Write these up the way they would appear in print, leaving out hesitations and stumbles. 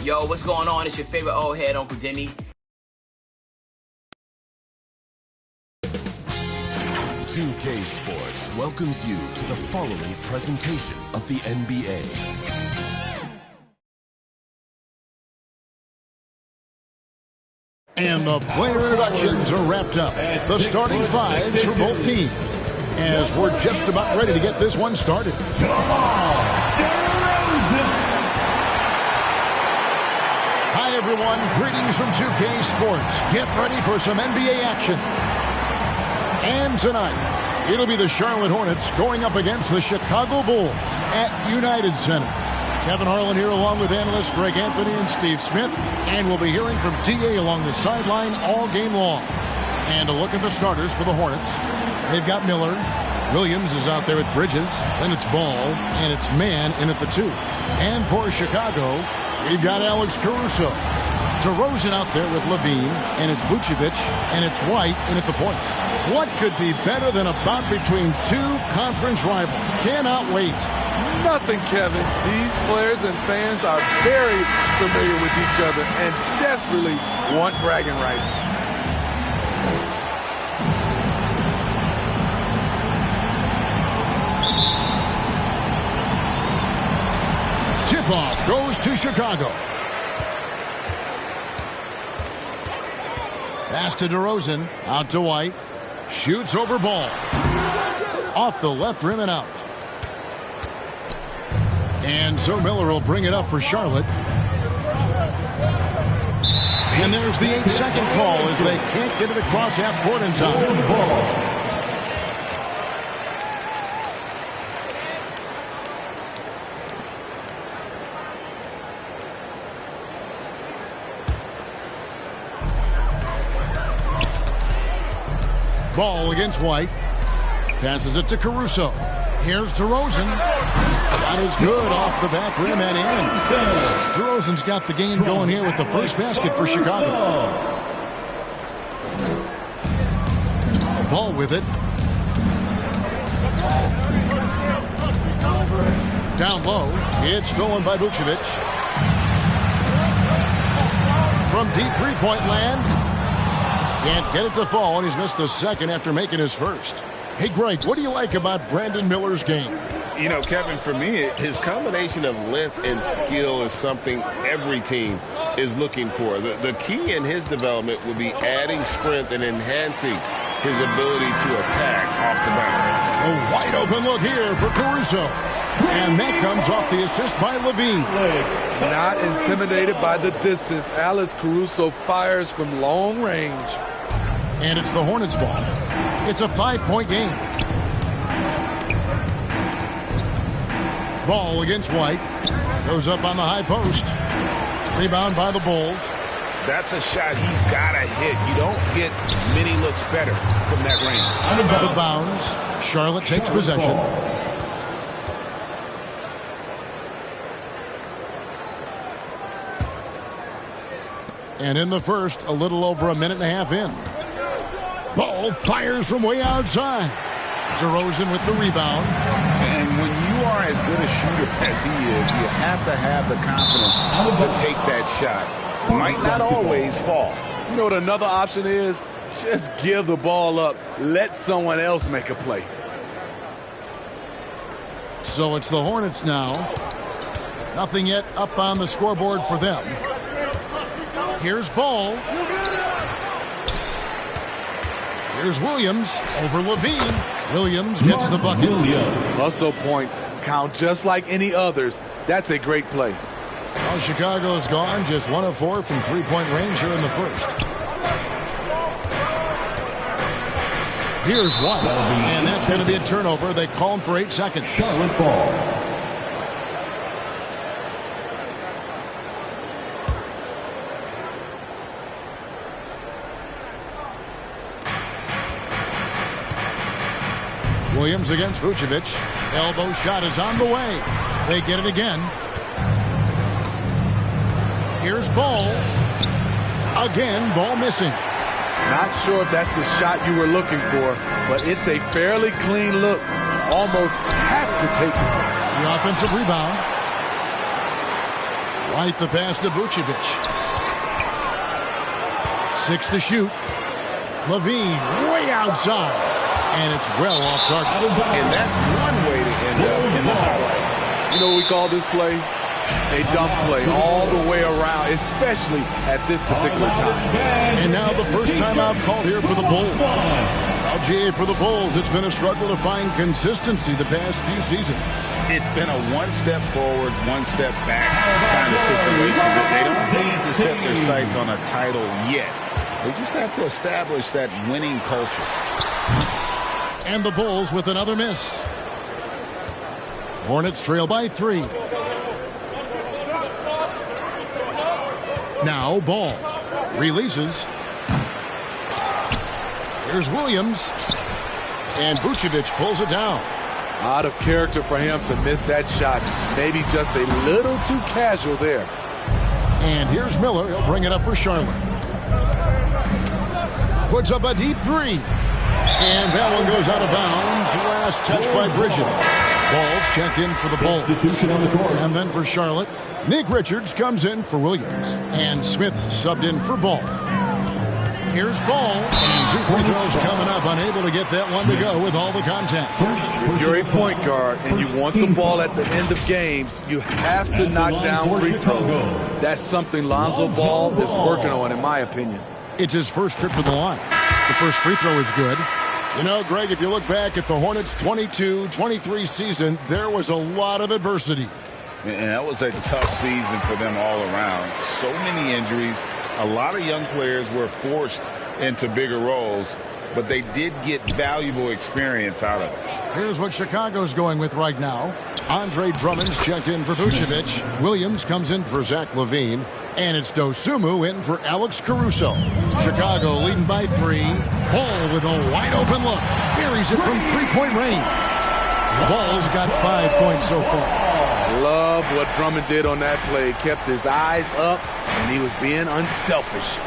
Yo, what's going on? It's your favorite old head, Uncle Demi. 2K Sports welcomes you to the following presentation of the NBA. And the player introductions are wrapped up. The starting fives for both teams. As we're just about ready to get this one started. Hi, everyone. Greetings from 2K Sports. Get ready for some NBA action. And tonight, it'll be the Charlotte Hornets going up against the Chicago Bulls at United Center. Kevin Harlan here along with analysts Greg Anthony and Steve Smith. And we'll be hearing from DA along the sideline all game long. And a look at the starters for the Hornets. They've got Miller. Williams is out there with Bridges. Then it's Ball. And it's Mann in at the 2. And for Chicago, we've got Alex Caruso. DeRozan out there with Levine. And it's Vucevic. And it's White in at the point. What could be better than a bout between two conference rivals? Cannot wait. Nothing, Kevin. These players and fans are very familiar with each other and desperately want bragging rights. Tip-off goes to Chicago. Pass to DeRozan. Out to White. Shoots over Ball. Off the left rim and out. And so Miller will bring it up for Charlotte. And there's the 8-second call as they can't get it across half court in time. Ball against White. Passes it to Caruso. Here's DeRozan. Shot is good off the back rim and in. DeRozan's got the game going here with the first basket for Chicago. Ball with it. Down low. It's stolen by Vucevic. From deep three-point land. Can't get it to fall, and he's missed the second after making his first. Hey, Greg, what do you like about Brandon Miller's game? You know, Kevin, for me, his combination of length and skill is something every team is looking for. The key in his development will be adding strength and enhancing his ability to attack off the bounce. A wide open look here for Caruso. And that comes off the assist by Levine. Not intimidated by the distance. Alex Caruso fires from long range. And it's the Hornets' ball. It's a 5-point game. Ball against White. Goes up on the high post. Rebound by the Bulls. That's a shot he's got to hit. You don't get many looks better from that range. Out of bounds. Charlotte takes possession. And in the first, a little over a minute and a half in. Ball fires from way outside. DeRozan with the rebound. And when you are as good a shooter as he is, you have to have the confidence to take that shot. Might not always fall. You know what another option is? Just give the ball up. Let someone else make a play. So it's the Hornets now. Nothing yet up on the scoreboard for them. Here's Ball. Here's Williams over Levine. Williams gets the bucket. Hustle points count just like any others. That's a great play. Well, Chicago's gone just 1 of 4 from three-point range here in the first. Here's White. And that's going to be a turnover. They call him for 8 seconds. Charlotte ball. Williams against Vucevic. Elbow shot is on the way. They get it again. Here's Ball. Again, Ball missing. Not sure if that's the shot you were looking for, but it's a fairly clean look. Almost have to take it. The offensive rebound. Right the pass to Vucevic. 6 to shoot. Levine way outside. And it's well off target. And that's one way to end up in the highlights. You know what we call this play? A dump play all the way around, especially at this particular time. And now the first timeout called here for the Bulls. Now, GA, for the Bulls, it's been a struggle to find consistency the past few seasons. It's been a one step forward, one step back kind of situation. They don't need to set their sights on a title yet. They just have to establish that winning culture. And the Bulls with another miss. Hornets trail by 3. Now Ball releases. Here's Williams. And Vucevic pulls it down. Out of character for him to miss that shot. Maybe just a little too casual there. And here's Miller. He'll bring it up for Charlotte. Puts up a deep 3. And that one goes out of bounds. Last touch by Bridget. Ball's checked in for the Bulls. And then for Charlotte, Nick Richards comes in for Williams. And Smith's subbed in for Ball. Here's Ball. And 2 free throws coming up. Unable to get that one to go with all the contact. If you're a point guard and you want the ball at the end of games, you have to knock down free throws. That's something Lonzo Ball is working on, in my opinion. It's his first trip to the line. The first free throw is good. You know, Greg, if you look back at the Hornets' 22-23 season, there was a lot of adversity. And that was a tough season for them all around. So many injuries. A lot of young players were forced into bigger roles, but they did get valuable experience out of it. Here's what Chicago's going with right now. Andre Drummond's checked in for Vucevic. Williams comes in for Zach LaVine. And it's Dosunmu in for Alex Caruso. Chicago leading by 3. Ball with a wide open look. Buries it from 3-point range. Ball's got 5 points so far. Love what Drummond did on that play. Kept his eyes up, and he was being unselfish.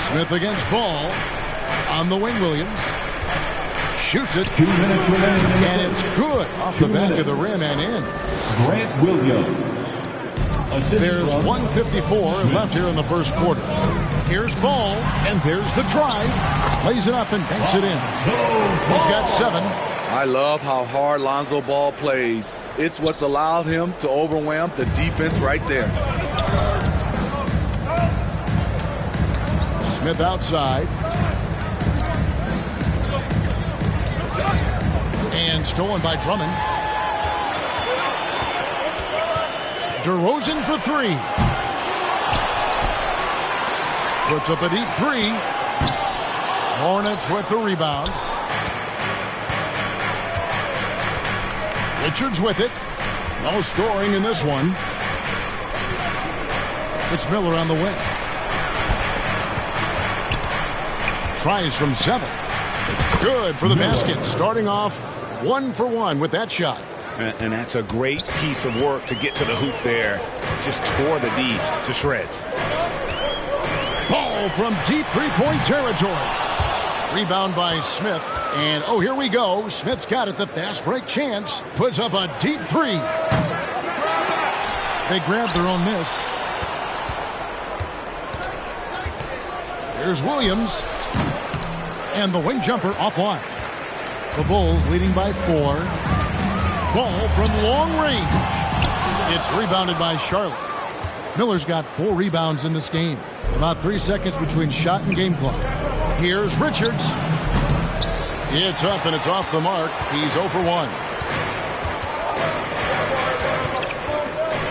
Smith against Ball. On the wing, Williams. Shoots it. 2 minutes remaining. And it's good. Off the back of the rim and in. Grant Williams. There's 1:54 left here in the first quarter. Here's Ball, and there's the drive. Lays it up and banks it in. He's got 7. I love how hard Lonzo Ball plays. It's what's allowed him to overwhelm the defense right there. Smith outside. And stolen by Drummond. DeRozan for 3. Puts up a deep 3. Hornets with the rebound. Richards with it. No scoring in this one. It's Miller on the wing. Tries from 7. Good for the basket. Starting off 1 for 1 with that shot. And that's a great piece of work to get to the hoop there. Just tore the D to shreds. Ball from deep 3-point territory. Rebound by Smith. And, oh, here we go. Smith's got it. The fast break chance. Puts up a deep 3. They grabbed their own miss. Here's Williams. And the wing jumper offline. The Bulls leading by 4. Ball from long range. It's rebounded by Charlotte. Miller's got 4 rebounds in this game. About 3 seconds between shot and game clock. Here's Richards. It's up and it's off the mark. He's 0 for 1.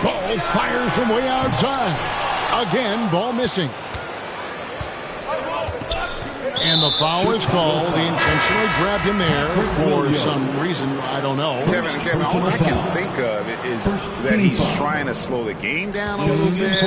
Ball fires from way outside. Again, ball missing. And the foul is called. He intentionally grabbed him there for some reason. I don't know. Kevin, all I can think of is that he's trying to slow the game down a little bit.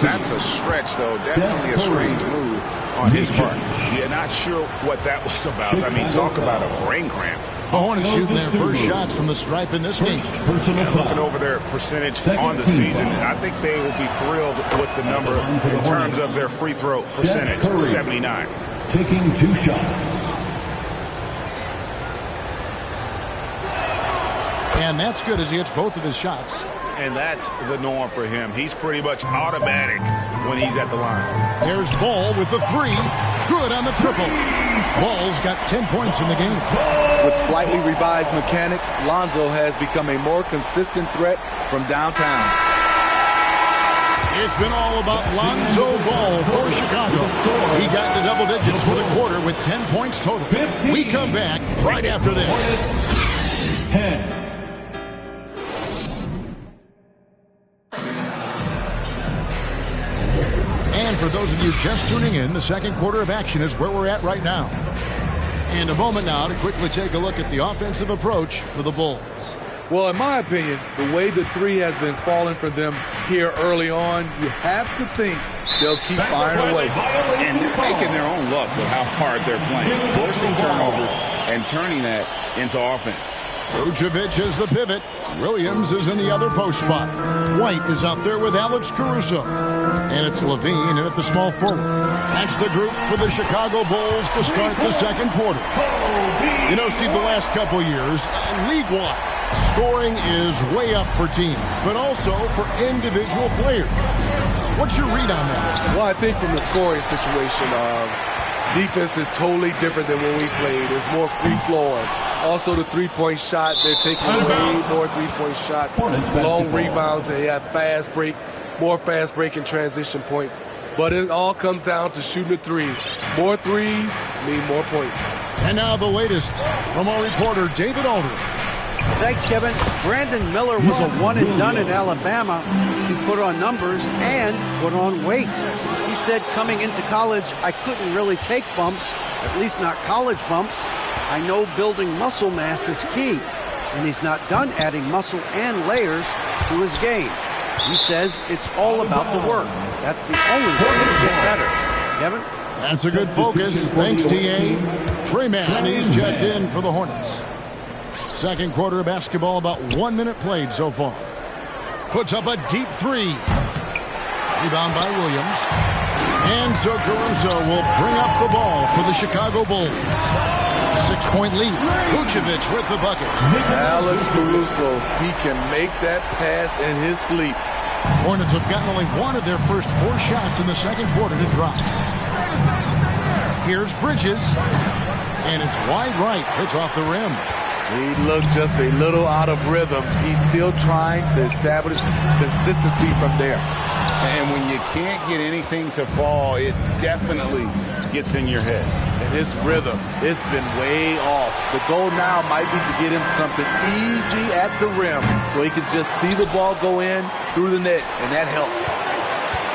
That's a stretch, though. Definitely a strange move on his part. Yeah, not sure what that was about. I mean, talk about a brain cramp. The Hornets shooting their first shots from the stripe in this game. Looking over their percentage on the season, I think they will be thrilled with the number in terms of their free throw percentage, 79. Taking 2 shots. And that's good as he hits both of his shots. And that's the norm for him. He's pretty much automatic when he's at the line. There's Ball with the three. Good on the triple. Ball's got 10 points in the game. With slightly revised mechanics, Lonzo has become a more consistent threat from downtown. It's been all about Lonzo Ball for Chicago. He got to double digits for the quarter with 10 points total. We come back right after this. 10. And for those of you just tuning in, the second quarter of action is where we're at right now. And a moment now to quickly take a look at the offensive approach for the Bulls. Well, in my opinion, the way the three has been falling for them here early on, you have to think they'll keep firing away. And they're making their own luck with how hard they're playing, forcing turnovers and turning that into offense. Vucevic is the pivot. Williams is in the other post spot. White is out there with Alex Caruso. And it's LaVine in at the small forward. That's the group for the Chicago Bulls to start the second quarter. You know, Steve, the last couple years, league-wide, scoring is way up for teams, but also for individual players. What's your read on that? Well, I think from the scoring situation, defense is totally different than when we played. It's more free-flowing. Also, the three-point shot, they're taking way more three-point shots. Long rebounds, they have more fast break and transition points. But it all comes down to shooting the three. More threes mean more points. And now the latest from our reporter, David Aldridge. Thanks, Kevin. Brandon Miller was a one-and-done in Alabama. He put on numbers and put on weight. He said coming into college, I couldn't really take bumps, at least not college bumps. I know building muscle mass is key, and he's not done adding muscle and layers to his game. He says it's all about the work. That's the only way to get better. Kevin? That's a good focus. Thanks, T.A. Trey Mann, he's checked in for the Hornets. Second quarter of basketball, about 1 minute played so far. Puts up a deep three. Rebound by Williams. And so Caruso will bring up the ball for the Chicago Bulls. 6-point lead. Vucevic with the bucket. Alex Caruso, he can make that pass in his sleep. Hornets have gotten only one of their first 4 shots in the second quarter to drop. Here's Bridges. And it's wide right. It's off the rim. He looked just a little out of rhythm. He's still trying to establish consistency from there. And when you can't get anything to fall, it definitely gets in your head. And his rhythm, it's been way off. The goal now might be to get him something easy at the rim so he can just see the ball go in through the net, and that helps.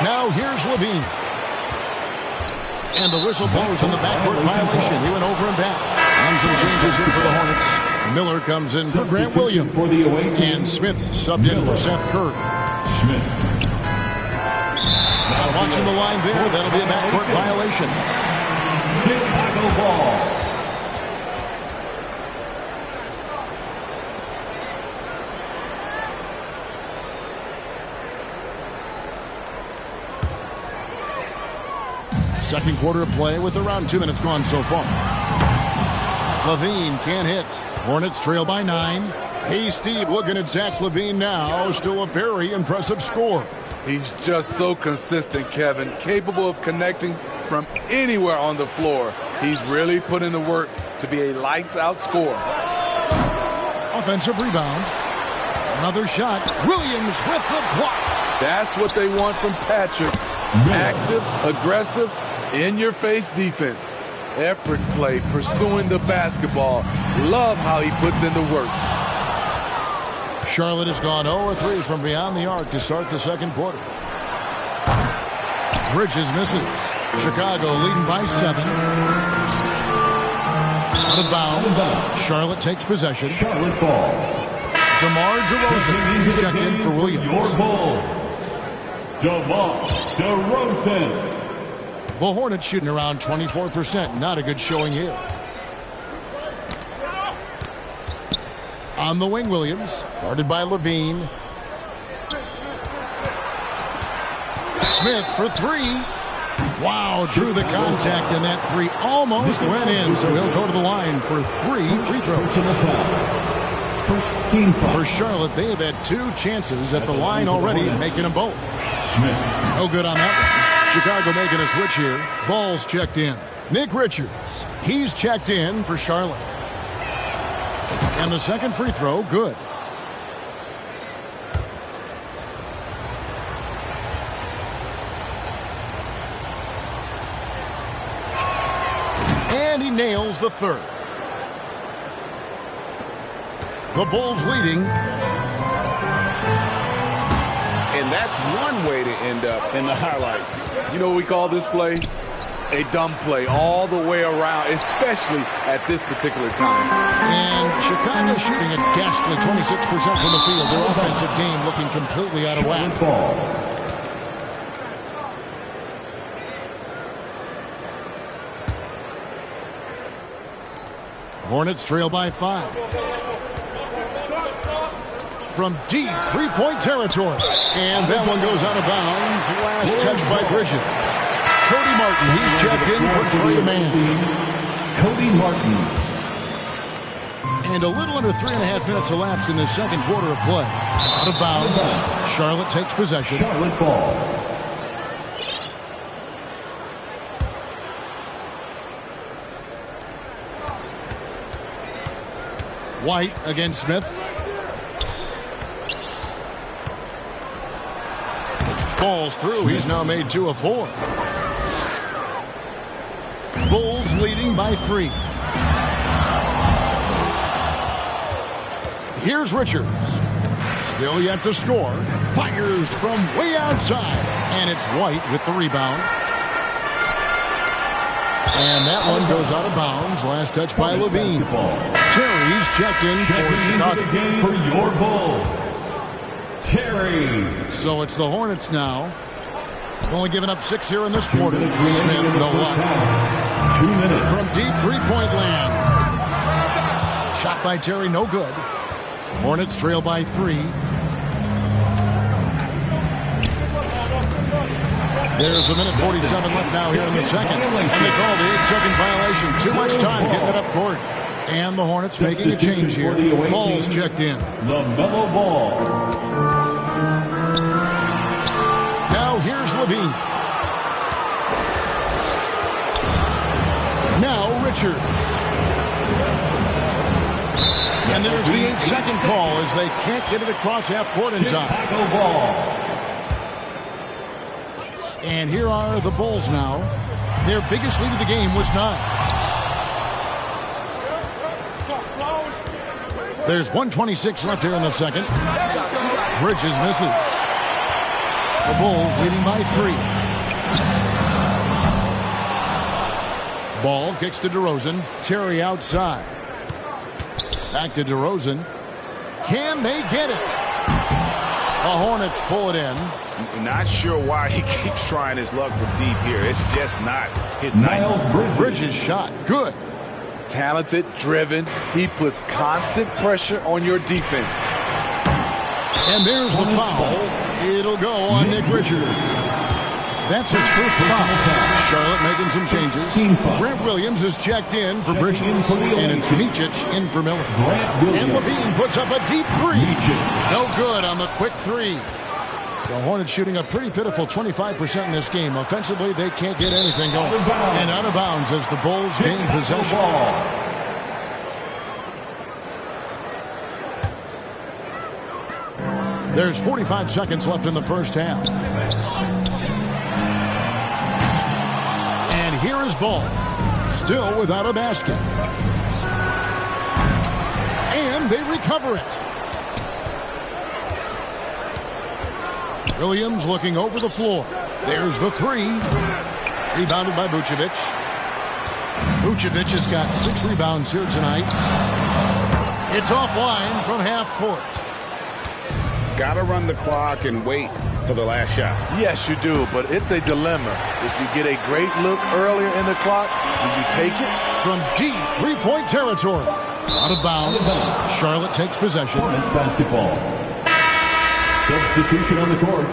Now here's LaVine. And the whistle blows on the backcourt violation. He went over and back. And some changes in for the Hornets. Miller comes in for Grant Williams. And Smith subbed in for Seth Curry. Now watching the line there, that'll be a backcourt violation. Chicago ball. Second quarter of play with around 2 minutes gone so far. LaVine can't hit. Hornets trail by 9. Hey, Steve, looking at Zach LaVine now. Still a very impressive score. He's just so consistent, Kevin. Capable of connecting from anywhere on the floor. He's really put in the work to be a lights-out scorer. Offensive rebound. Another shot. Williams with the block. That's what they want from Patrick. Active, aggressive, in-your-face defense. Effort play, pursuing the basketball. Love how he puts in the work. Charlotte has gone 0-3 from beyond the arc to start the second quarter. Bridges misses. Chicago leading by 7. Out of bounds. Charlotte takes possession. Charlotte ball. DeMar DeRozan is checked in for Williams. Your ball. DeMar DeRozan. The Hornets shooting around 24%. Not a good showing here. On the wing, Williams. Guarded by LaVine. Smith for 3. Wow, drew the contact, and that 3 almost went in. So he'll go to the line for 3 free throws. First team foul. For Charlotte, they have had 2 chances at the line already, making them both. Smith. No good on that one. Chicago making a switch here. Ball's checked in. Nick Richards, he's checked in for Charlotte. And the second free throw, good. And he nails the third. The Bulls leading. And that's one way to end up in the highlights. You know what we call this play? A dumb play all the way around, especially at this particular time. And Chicago shooting a ghastly 26% from the field. Their offensive game looking completely out of whack. Ball. Hornets trail by 5. From deep three-point territory. And that one goes out of bounds. Last touch by Bridges. Cody Martin, he's checked in for Trey Mann. Cody Martin. And a little under 3.5 minutes elapsed in the second quarter of play. Out of bounds. Charlotte takes possession. Charlotte ball. White against Smith. Falls through. He's now made 2 of 4. Bulls leading by 3. Here's Richards. Still yet to score. Fires from way outside. And it's White with the rebound. And that one goes out of bounds. Last touch by Levine. Terry's checked in for Chicago. For your Bulls, Terry. So it's the Hornets now. Only giving up 6 here in this quarter. Smith, no luck. 2 minutes. From deep three-point land. Shot by Terry, no good. Hornets trail by 3. There's a minute 47 left now here in the second. And they call the 8-second violation. Too much time getting it up court. And the Hornets making a change here. Ball's checked in. LaMelo Ball. Now here's Levine. Now Richards. And there's the 8-second call as they can't get it across half court in time. Chicago ball. And here are the Bulls now. Their biggest lead of the game was 9. There's 1:26 left here in the second. Bridges misses. The Bulls leading by 3. Ball kicks to DeRozan. Terry outside. Back to DeRozan. Can they get it? The Hornets pull it in. Not sure why he keeps trying his luck from deep here. It's just not his night. Bridges shot. Good. Talented, driven. He puts constant pressure on your defense. And there's the foul. It'll go on Nick Richards. That's his first foul. Charlotte making some changes. Grant Williams is checked in for Bridges. And it's Micic in for Miller. And Levine puts up a deep 3. No good on the quick 3. The Hornets shooting a pretty pitiful 25% in this game. Offensively, they can't get anything going. And out of bounds as the Bulls gain possession. There's 45 seconds left in the first half. And here is Ball. Still without a basket. And they recover it. Williams looking over the floor. There's the 3. Rebounded by Vucevic. Vucevic has got 6 rebounds here tonight. It's offline from half court. Got to run the clock and wait for the last shot. Yes, you do, but it's a dilemma. If you get a great look earlier in the clock, do you take it? From deep three-point territory. Out of bounds. Charlotte takes possession. Hornets basketball. Substitution on the court.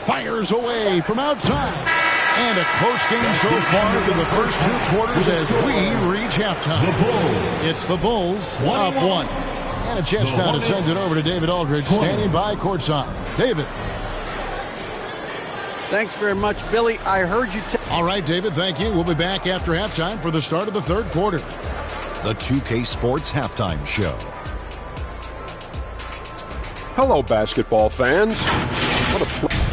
Fires away from outside. And a close game so far through the first 2 quarters as we reach halftime. It's the Bulls up 1. And a chance now to send it over to David Aldridge, standing by courtside. David. Thanks very much, Billy. I heard you. All right, David, thank you. We'll be back after halftime for the start of the third quarter. The 2K Sports Halftime Show. Hello, basketball fans.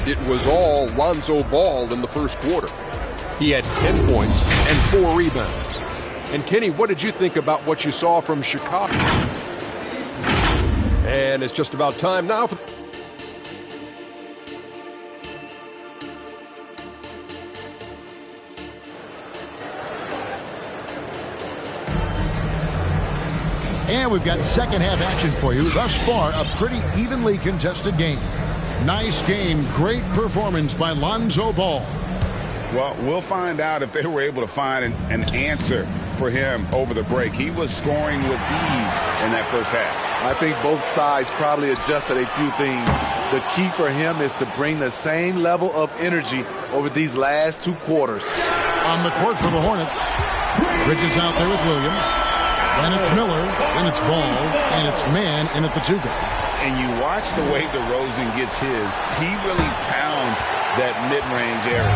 It was all Lonzo Ball in the first quarter. He had 10 points and 4 rebounds. And Kenny, what did you think about what you saw from Chicago? And it's just about time now for... And we've got second half action for you. Thus far, a pretty evenly contested game. Nice game. Great performance by Lonzo Ball. Well, we'll find out if they were able to find an answer for him over the break. He was scoring with ease in that first half. I think both sides probably adjusted a few things. The key for him is to bring the same level of energy over these last 2 quarters. On the court for the Hornets, Bridges out there with Williams. Then it's Miller, then it's Ball, and it's Man in at the 2 guard. And you watch the way DeRozan gets his. He really pounds that mid-range area.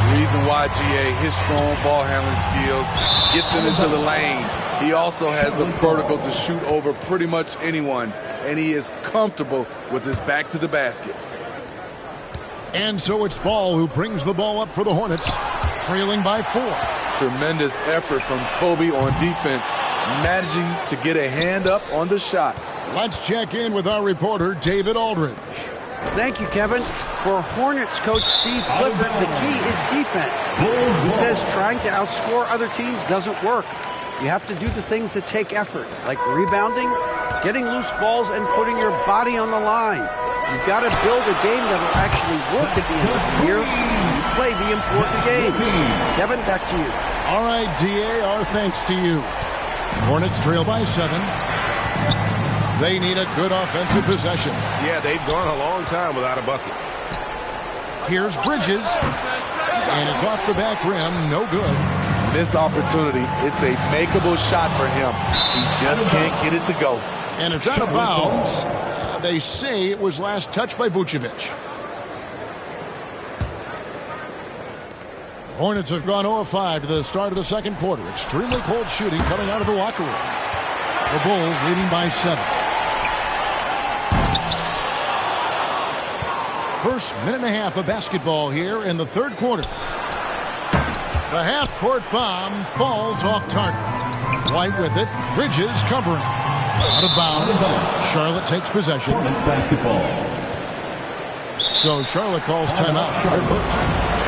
The reason why, GA, his strong ball handling skills gets him into the lane. He also has the vertical to shoot over pretty much anyone, and he is comfortable with his back to the basket. And so it's Ball who brings the ball up for the Hornets, trailing by 4. Tremendous effort from Kobe on defense, managing to get a hand up on the shot. Let's check in with our reporter, David Aldridge. Thank you, Kevin. For Hornets coach Steve Clifford, the key is defense. He says trying to outscore other teams doesn't work. You have to do the things that take effort, like rebounding, getting loose balls, and putting your body on the line. You've got to build a game that will actually work at the end of the year. You play the important games. Kevin, back to you. All right, DA, our thanks to you. Hornets trail by 7. They need a good offensive possession. Yeah, they've gone a long time without a bucket. Here's Bridges. And it's off the back rim. No good. Missed opportunity. It's a makeable shot for him. He just can't get it to go. And it's out of bounds. They say it was last touched by Vucevic. Hornets have gone 0-5 to the start of the second quarter. Extremely cold shooting coming out of the locker room. The Bulls leading by 7. First minute and a half of basketball here in the third quarter. The half-court bomb falls off target. White with it. Bridges covering. Out of bounds. Charlotte takes possession. Basketball. So Charlotte calls timeout. Their first.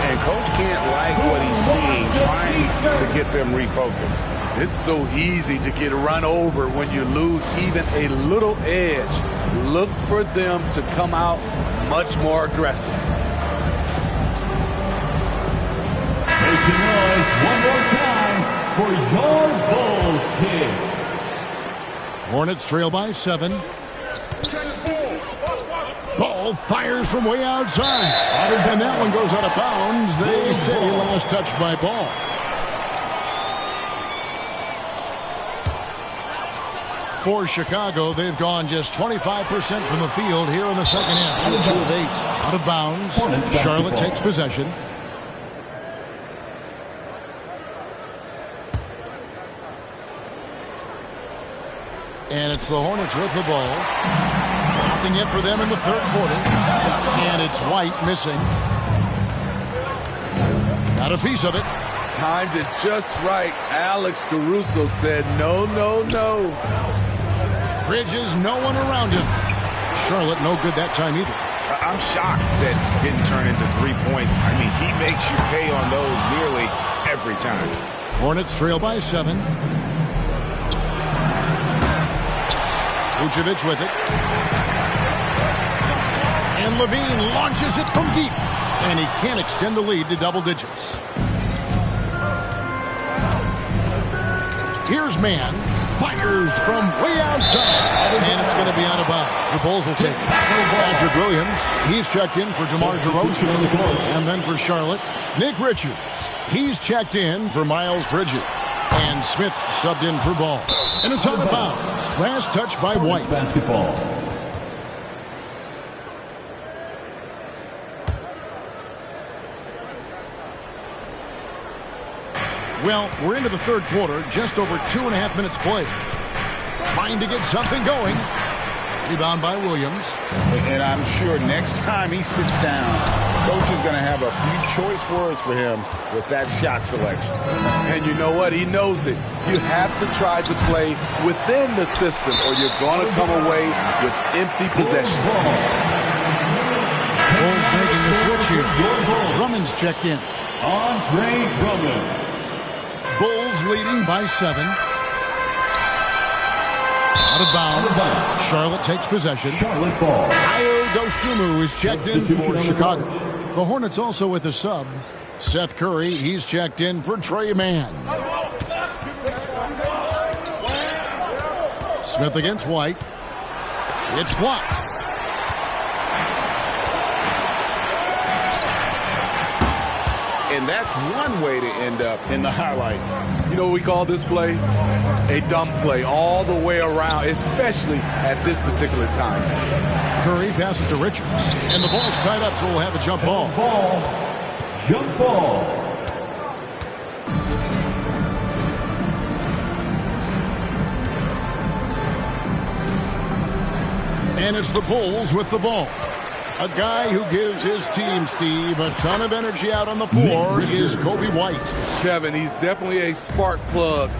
And Coach can't like what he's seeing, trying to get them refocused. It's so easy to get run over when you lose even a little edge. Look for them to come out much more aggressive. Make some noise one more time for your Bulls kids. Hornets trail by 7. Ball fires from way outside. And that one goes out of bounds. They say last touched by Ball. For Chicago, they've gone just 25% from the field here in the second half. 2 of 8. Out of bounds. Charlotte takes possession. And it's the Hornets with the ball. Nothing yet for them in the third quarter. And it's White missing. Got a piece of it. Timed it just right. Alex Caruso said no, no, no. Bridges, no one around him. Charlotte, no good that time either. I'm shocked that didn't turn into 3 points. I mean, he makes you pay on those nearly every time. Hornets trail by 7. Vucevic with it. And Levine launches it from deep. And he can't extend the lead to double digits. Here's Man. Fires from way outside. And it's going to be out of bounds. The Bulls will take it. Patrick Williams, he's checked in for DeMar DeRozan. And then for Charlotte, Nick Richards. He's checked in for Miles Bridges. And Smith's subbed in for Ball. And it's out of bounds. Last touch by White. Basketball. Well, we're into the third quarter, just over 2.5 minutes played. Trying to get something going. Rebound by Williams. And I'm sure next time he sits down, coach is going to have a few choice words for him with that shot selection. And you know what? He knows it. You have to try to play within the system or you're going to come away with empty possessions. Bulls making the switch here. Drummond's checked in. Andre Drummond. Bulls leading by 7. Out of bounds. Charlotte takes possession. Charlotte ball. Ayo Dosunmu is checked in for Chicago. The Hornets also with a sub. Seth Curry, he's checked in for Trey Mann. Smith against White. It's blocked. And that's one way to end up in the highlights. You know what we call this play? A dumb play all the way around, especially at this particular time. Curry passes to Richards. And the ball's tied up, so we'll have a jump ball. Jump ball. And it's the Bulls with the ball. A guy who gives his team, Steve, a ton of energy out on the floor is Coby White. Kevin, he's definitely a spark plug,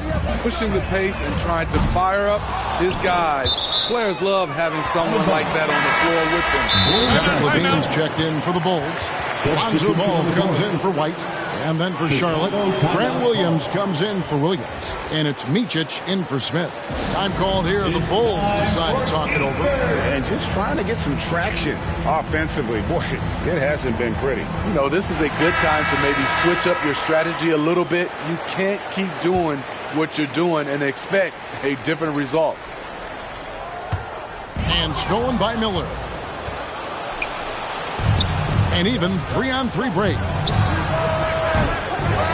pushing the pace and trying to fire up his guys. Players love having someone like that on the floor with them. Zach LaVine's checked in for the Bulls. Lonzo Ball comes in for White. And then for Charlotte, Grant Williams comes in for Williams. And it's Micic in for Smith. Time called here. The Bulls decide to talk it over. And just trying to get some traction offensively. Boy, it hasn't been pretty. You know, this is a good time to maybe switch up your strategy a little bit. You can't keep doing what you're doing and expect a different result. And stolen by Miller. An even 3-on-3 break.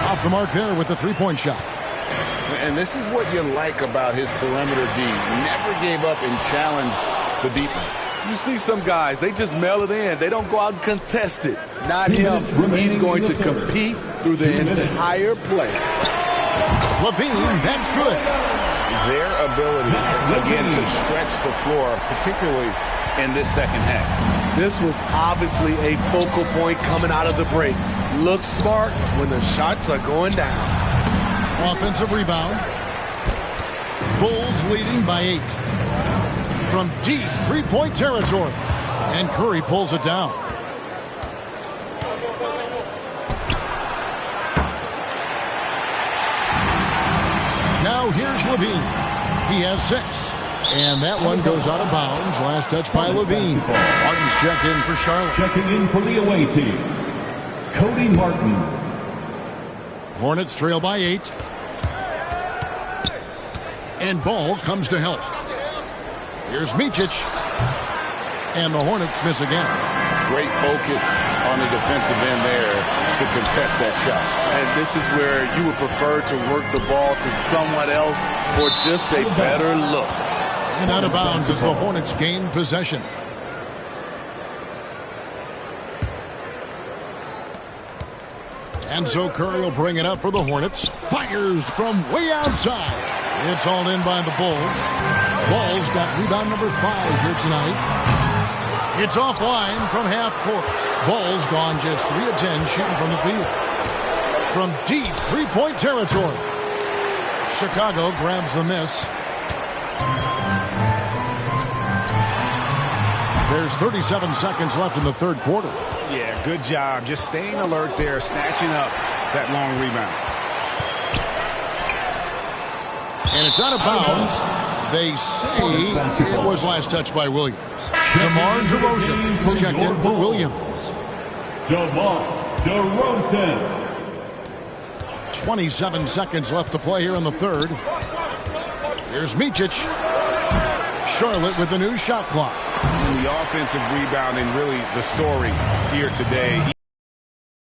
Off the mark there with the three-point shot. And this is what you like about his perimeter D. Never gave up and challenged the deep one. You see some guys, they just mail it in. They don't go out and contest it. Not him. He's going to compete through the entire play. LaVine, that's good. Their ability, again, to stretch the floor, particularly in this second half. This was obviously a focal point coming out of the break. Look smart when the shots are going down. Offensive rebound. Bulls leading by 8. From deep three-point territory. And Curry pulls it down. Now here's LaVine. He has 6. And that one goes out of bounds. Last touch by LaVine. Martin's checked in for Charlotte. Checking in for the away team, Cody Martin. Hornets trail by 8. And Ball comes to help. Here's Micic. And the Hornets miss again. Great focus on the defensive end there to contest that shot. And this is where you would prefer to work the ball to someone else for just a better look. And out of bounds as the Hornets gain possession. And so Curry will bring it up for the Hornets. Fires from way outside. It's hauled in by the Bulls. Bulls got rebound number 5 here tonight. It's offline from half court. Bulls gone just 3 of 10 shooting from the field. From deep three-point territory. Chicago grabs the miss. There's 37 seconds left in the third quarter. Yeah, good job. Just staying alert there, snatching up that long rebound. And it's out of bounds. They say it was last touched by Williams. DeMar DeRozan is checked in for Williams. DeMar DeRozan. 27 seconds left to play here in the third. Here's Micic. Charlotte with the new shot clock. And the offensive rebounding, really the story here today.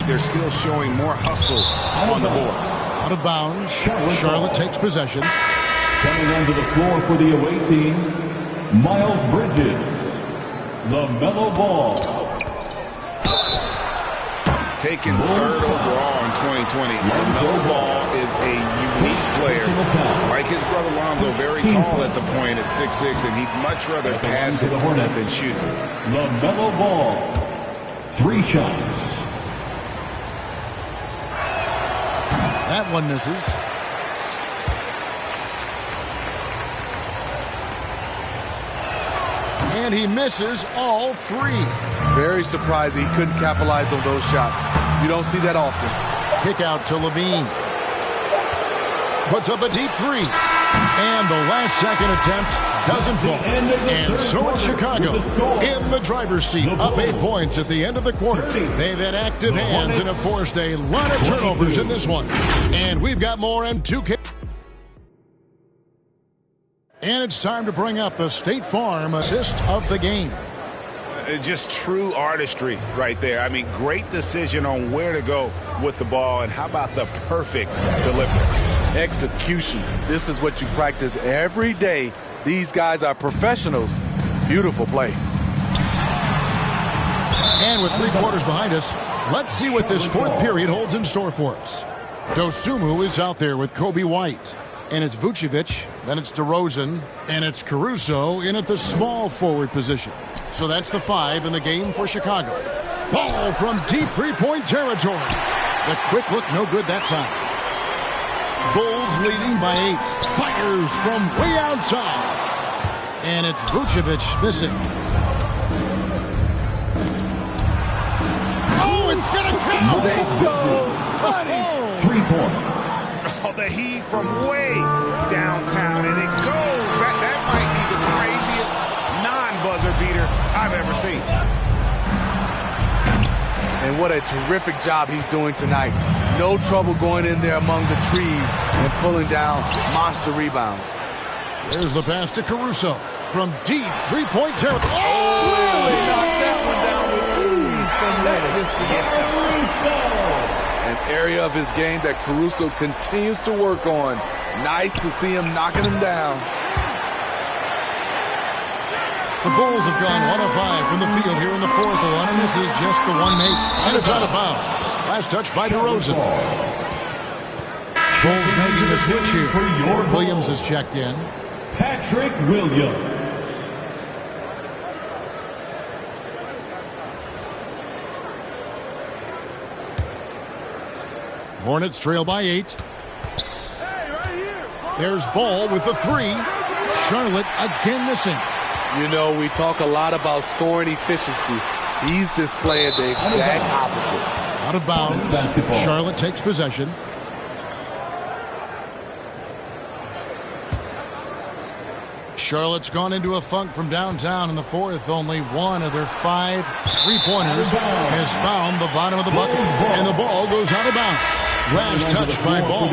They're still showing more hustle on the boards. Out of bounds. Charlotte takes possession. Coming onto the floor for the away team, Miles Bridges, LaMelo Ball. Taken third overall in 2020, LaMelo Ball is a unique player. Like his brother Lonzo, very tall at the point at 6'6", and he'd much rather pass it than shoot. LaMelo Ball, 3 shots. That one misses. And he misses all 3. Very surprised he couldn't capitalize on those shots. You don't see that often. Kick out to Levine. Puts up a deep 3. And the last second attempt doesn't fall. And so it's Chicago in the driver's seat, up 8 points at the end of the quarter. They've had active hands and have forced a lot of turnovers in this one. And we've got more in 2K. And it's time to bring up the State Farm assist of the game. Just true artistry right there. I mean, great decision on where to go with the ball, and how about the perfect delivery? Execution. This is what you practice every day. These guys are professionals. Beautiful play. And with 3 quarters behind us, let's see what this 4th period holds in store for us. Dosunmu is out there with Kobe White. And it's Vucevic, then it's DeRozan, and it's Caruso in at the small forward position. So that's the 5 in the game for Chicago. Ball from deep 3-point territory. The quick look, no good that time. Bulls leading by 8. Fires from way outside. And it's Vucevic missing. Oh, it's gonna count! 3 points. Oh, the heat from way downtown, and it goes. That might be the craziest non-buzzer beater I've ever seen. And what a terrific job he's doing tonight. No trouble going in there among the trees and pulling down monster rebounds. There's the pass to Caruso from deep 3-point territory. Oh, really knocked that one down with ease from that distance. An area of his game that Caruso continues to work on. Nice to see him knocking him down. The Bulls have gone 1 of 5 from the field here in the 4th. A lot of misses, just the one made, and it's out of bounds. Last touch by DeRozan. Bulls making the switch here. Williams has checked in. Patrick Williams. Hornets trail by 8. There's Ball with the 3. Charlotte again missing. You know, we talk a lot about scoring efficiency. He's displaying the exact opposite. Out of bounds. Charlotte takes possession. Charlotte's gone into a funk from downtown in the 4th. Only 1 of their 5 3-pointers has found the bottom of the bucket. And the ball goes out of bounds. Last touch by Ball.